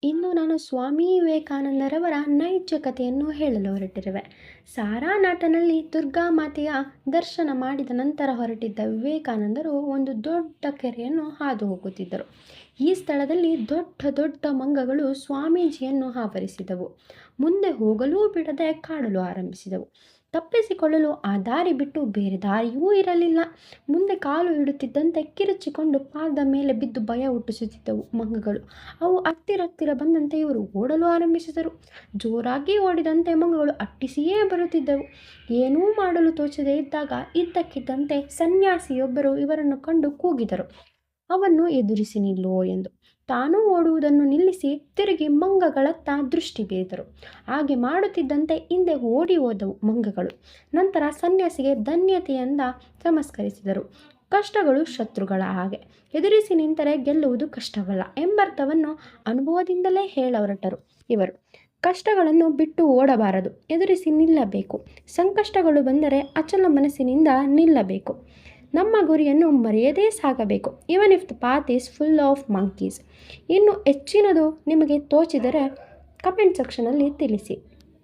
ಇಂದು ನಾನು ಸ್ವಾಮಿ ವಿವೇಕಾನಂದರವರ ನೈಜ ಕಥೆಯನ್ನು ಹೇಳಲು ಹೊರಟಿರುವೆ. ಸಾರಾನಾಥನಲ್ಲಿ ದುರ್ಗಾ ಮಾತೆಯ ದರ್ಶನ ಮಾಡಿದ ನಂತರ ಹೊರಟಿದ್ದ ವಿವೇಕಾನಂದರು ಒಂದು ದೊಡ್ಡ ಕೆರೆಯನ್ನು ಹಾದು ಹೋಗುತ್ತಿದ್ದರು. ಈ ಸ್ಥಳದಲ್ಲಿ ದೊಡ್ಡ ದೊಡ್ಡ ಮಂಗಗಳು ಸ್ವಾಮೀಜಿಯನ್ನು ಆವರಿಸಿದವು. ಮುಂದೆ ಹೋಗಲೂ ಬಿಡದೆ ಕಾಡಲು ಆರಂಭಿಸಿದವು. ತಪ್ಪಿಸಿಕೊಳ್ಳಲು ಆ ದಾರಿ ಬಿಟ್ಟು ಬೇರೆ ದಾರಿಯೂ ಇರಲಿಲ್ಲ. ಮುಂದೆ ಕಾಲು ಇಡುತ್ತಿದ್ದಂತೆ ಕಿರುಚಿಕೊಂಡು ಪಾದದ ಮೇಲೆ ಬಿದ್ದು ಭಯ ಹುಟ್ಟಿಸುತ್ತಿದ್ದವು ಮಂಗಗಳು. ಅವು ಹತ್ತಿರ ಬಂದಂತೆ ಇವರು ಓಡಲು ಆರಂಭಿಸಿದರು. ಜೋರಾಗಿ ಓಡಿದಂತೆ ಮಂಗಗಳು ಅಟ್ಟಿಸಿಯೇ ಬರುತ್ತಿದ್ದವು. ಏನೂ ಮಾಡಲು ತೋಚದೇ ಇದ್ದಾಗ ಇದ್ದಕ್ಕಿದ್ದಂತೆ ಸನ್ಯಾಸಿಯೊಬ್ಬರು ಇವರನ್ನು ಕಂಡು ಕೂಗಿದರು, ಅವನ್ನು ಎದುರಿಸಿ ನಿಲ್ಲೋ ಎಂದು. ತಾನೂ ಓಡುವುದನ್ನು ನಿಲ್ಲಿಸಿ ತಿರುಗಿ ಮಂಗಗಳತ್ತ ದೃಷ್ಟಿ ಬೀರಿದರು. ಹಾಗೆ ಮಾಡುತ್ತಿದ್ದಂತೆ ಹಿಂದೆ ಓಡಿ ಹೋದವು ಮಂಗಗಳು. ನಂತರ ಸನ್ಯಾಸಿಗೆ ಧನ್ಯತೆಯಿಂದ ನಮಸ್ಕರಿಸಿದರು. ಕಷ್ಟಗಳು ಶತ್ರುಗಳ ಹಾಗೆ, ಎದುರಿಸಿ ನಿಂತರೆ ಗೆಲ್ಲುವುದು ಕಷ್ಟವಲ್ಲ ಎಂಬರ್ಥವನ್ನು ಅನುಭವದಿಂದಲೇ ಹೇಳಹೊರಟರು ಇವರು. ಕಷ್ಟಗಳನ್ನು ಬಿಟ್ಟು ಓಡಬಾರದು, ಎದುರಿಸಿ ನಿಲ್ಲಬೇಕು. ಸಂಕಷ್ಟಗಳು ಬಂದರೆ ಅಚಲ ಮನಸ್ಸಿನಿಂದ ನಿಲ್ಲಬೇಕು. ನಮ್ಮ ಗುರಿಯನ್ನು ಮರೆಯದೇ ಸಾಗಬೇಕು. Even if the path is full of monkeys. ಇನ್ನು ಹೆಚ್ಚಿನದು ನಿಮಗೆ ತೋಚಿದರೆ ಕಮೆಂಟ್ ಸೆಕ್ಷನಲ್ಲಿ ತಿಳಿಸಿ.